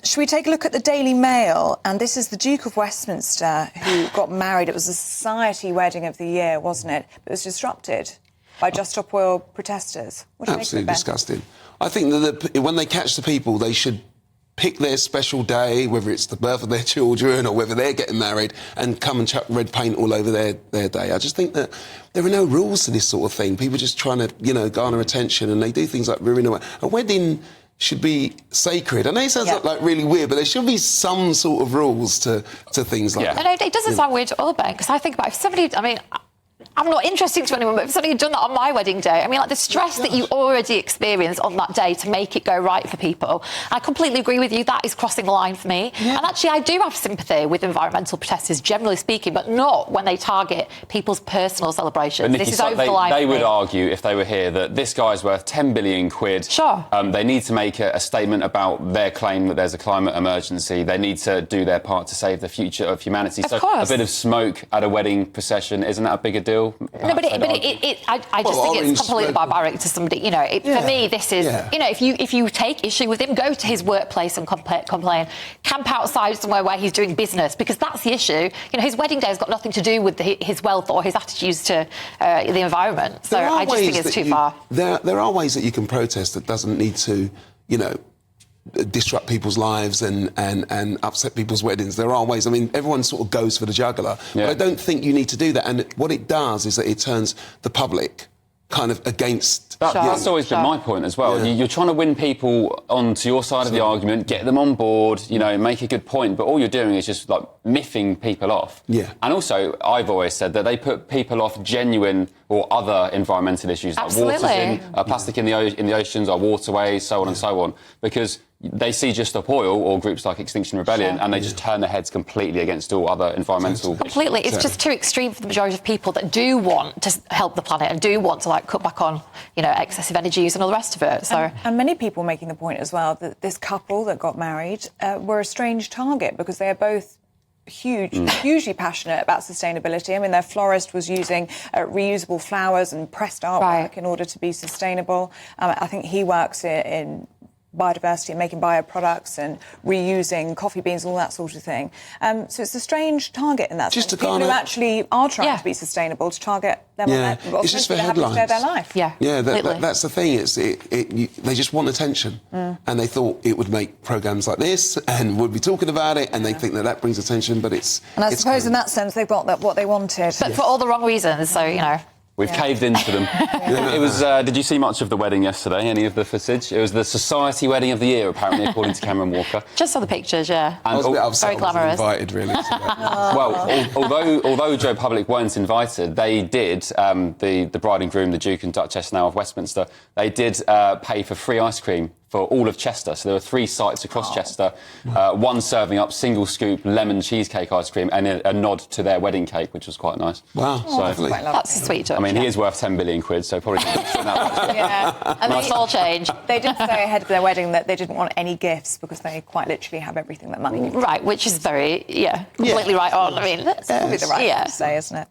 Should we take a look at the Daily Mail? And this is the Duke of Westminster who got married. It was a society wedding of the year, wasn't it? It was disrupted by Just Stop Oil protesters. What do you Absolutely make of it, Ben? disgusting. I think that when they catch the people, they should pick their special day, whether it's the birth of their children or whether they're getting married, and come and chuck red paint all over their day. I just think that there are no rules to this sort of thing. People just trying to, garner attention, and they do things like ruin a wedding. Should be sacred. I know it sounds like really weird, but there should be some sort of rules to things like that. No, it doesn't sound weird at all, Ben, because I think about if somebody, I'm not interesting to anyone, but if somebody had done that on my wedding day, the stress that you already experience on that day to make it go right for people, I completely agree with you, that is crossing the line for me. Yeah. And actually, I do have sympathy with environmental protesters, generally speaking, but not when they target people's personal celebrations. Nikki, this is over the line. They would argue, if they were here, that this guy's worth 10 billion quid. Sure. They need to make a statement about their claim that there's a climate emergency. They need to do their part to save the future of humanity. Of course. A bit of smoke at a wedding procession, isn't that a bigger deal? No, but I just think it's completely barbaric to somebody. For me, this is, if you take issue with him, go to his workplace and complain. Camp outside somewhere where he's doing business, because that's the issue. His wedding day has got nothing to do with his wealth or his attitudes to the environment. So I just think it's too far. There are ways that you can protest that doesn't need to, disrupt people's lives and upset people's weddings. There are ways. Everyone sort of goes for the jugular. Yeah. But I don't think you need to do that. And what it does is that it turns the public kind of against... That's always been my point as well. Yeah. You're trying to win people onto your side of the argument, get them on board, make a good point, but all you're doing is just, miffing people off. Yeah. And also, I've always said that they put people off genuine or other environmental issues, Absolutely. like plastic in the oceans, our waterways, so on and so on, because they see Just Stop Oil or groups like Extinction Rebellion and they just turn their heads completely against all other environmental... Completely. It's just too extreme for the majority of people that do want to help the planet and do want to, cut back on, excessive energy use and all the rest of it. So and many people making the point as well that this couple that got married were a strange target because they are both hugely passionate about sustainability. Their florist was using reusable flowers and pressed artwork in order to be sustainable. I think he works in biodiversity and making bioproducts and reusing coffee beans, all that sort of thing. So it's a strange target in that sense. People who actually are trying to be sustainable, to target them on that. It's just for headlines. Share their life. That's the thing. They just want attention. And they thought it would make programmes like this and would be talking about it, and they think that brings attention, but it's... And I suppose in that sense they've got what they wanted. But for all the wrong reasons, so, We've caved into them. It was. Did you see much of the wedding yesterday? Any of the footage? It was the society wedding of the year, apparently, according to Cameron Walker. Just saw the pictures, yeah. I was a bit upset. Very glamorous. Invited, really. Well, although Joe Public weren't invited, they did. The bride and groom, the Duke and Duchess now of Westminster, they did pay for free ice cream for all of Chester. So there were 3 sites across Chester, one serving up single scoop lemon cheesecake ice cream and a nod to their wedding cake, which was quite nice. Wow, that's a sweet touch. He is worth 10 billion quid, so probably didn't spend that much. And nice small change. They did say ahead of their wedding that they didn't want any gifts because they quite literally have everything that money needs. Right, which is very, completely right on. That's probably the right thing to say, isn't it?